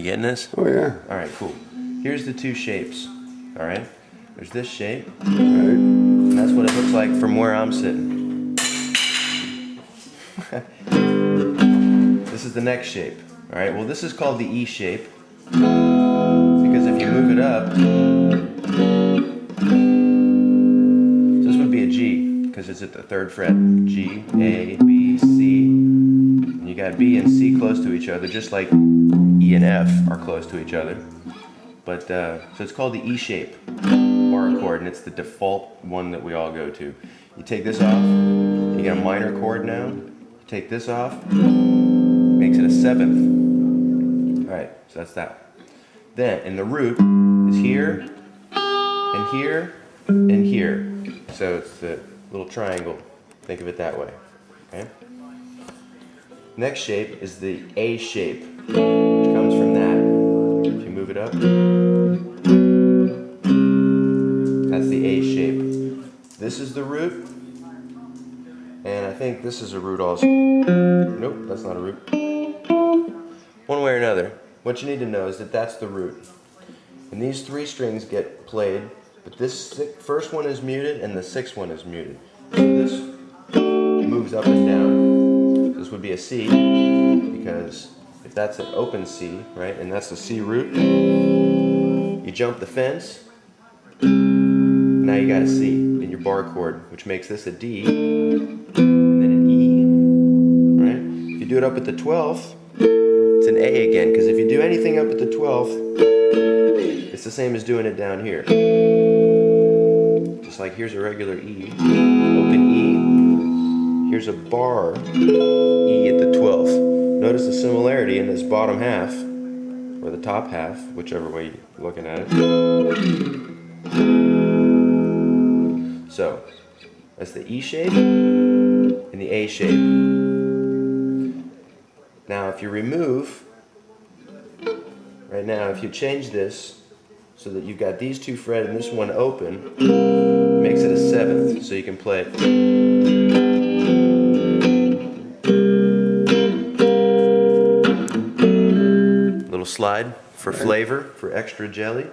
You getting this? Oh yeah. All right, cool. Here's the two shapes. All right. There's this shape. All right. And that's what it looks like from where I'm sitting. This is the next shape. All right. Well, this is called the E shape because if you move it up, this would be a G because it's at the 3rd fret. G, A, B, C. And you got B and C close to each other, just like E and F are close to each other. But so it's called the E shape bar chord, and it's the default one that we all go to. You take this off, you get a minor chord now. You take this off, makes it a 7th. All right, so that's that. Then, and the root is here, and here, and here. So it's the little triangle. Think of it that way. Okay. Next shape is the A shape, which comes from that. If you move it up, that's the A shape. This is the root, and I think this is a root also. Nope, that's not a root. One way or another, what you need to know is that that's the root. And these 3 strings get played, but this first one is muted and the 6th one is muted. So this moves up and down. This would be a C, because if that's an open C, right, and that's the C root, you jump the fence, now you got a C in your bar chord, which makes this a D, and then an E, right? If you do it up at the 12th, it's an A again, because if you do anything up at the 12th, it's the same as doing it down here. Just like here's a regular E, open E, here's a bar E at the 12th. Notice the similarity in this bottom half, or the top half, whichever way you're looking at it. So, that's the E shape and the A shape. Now if you remove, right now if you change this so that you've got these 2 fret and this one open, it makes it a 7th, so you can play it. Little slide for flavor, for extra jelly.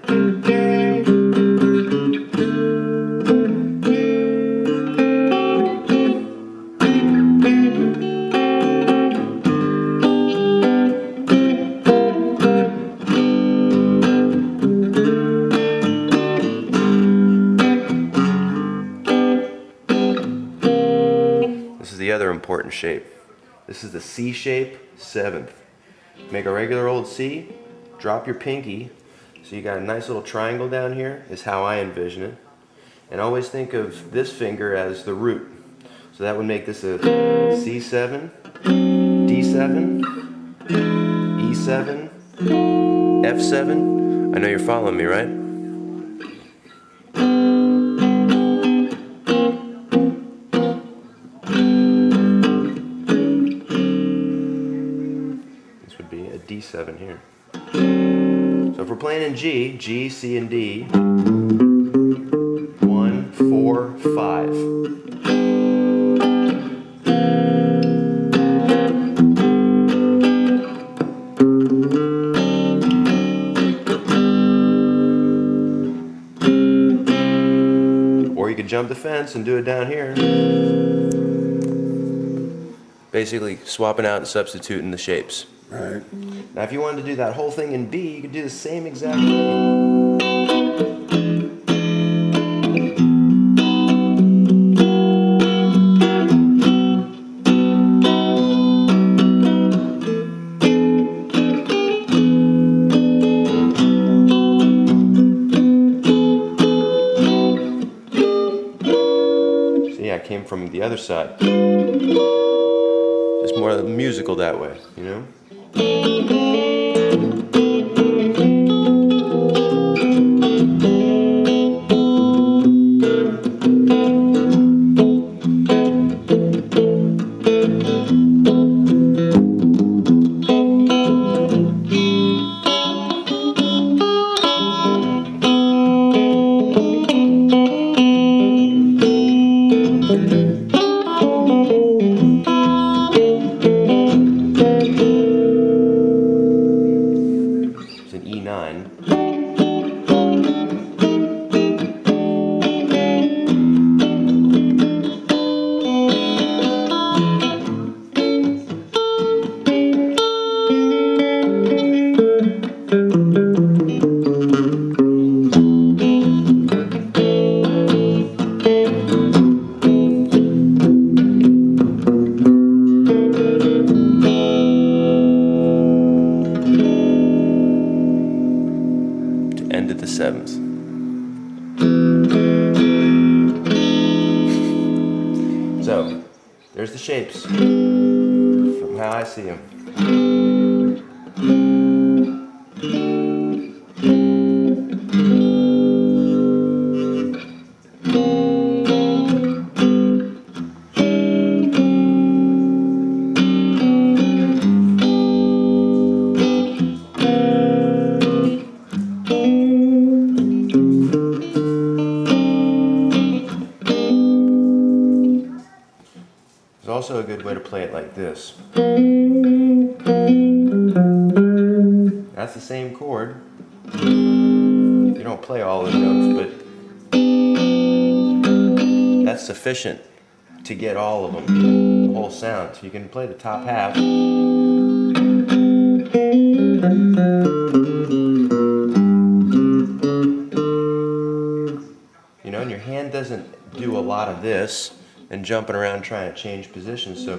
This is the other important shape. This is the C shape, 7th. Make a regular old C, drop your pinky, so you got a nice little triangle down here, is how I envision it. And always think of this finger as the root. So that would make this a C7, D7, E7, F7. I know you're following me, right? Be a D7 here. So if we're playing in G, G, C, and D, 1, 4, 5. Or you could jump the fence and do it down here. Basically swapping out and substituting the shapes. Right. Now if you wanted to do that whole thing in B, you could do the same exact thing. See, I came from the other side. Just more musical that way, you know? 7s. So, there's the shapes from how I see them. There's also a good way to play it like this. That's the same chord. You don't play all the notes, but that's sufficient to get all of them, the whole sound. So you can play the top half. You know, and your hand doesn't do a lot of this and jumping around trying to change positions. So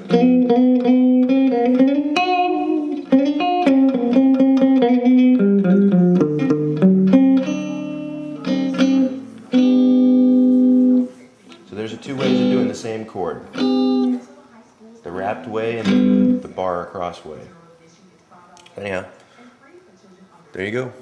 there's the two ways of doing the same chord. The wrapped way and the bar across way. Anyhow, there you go.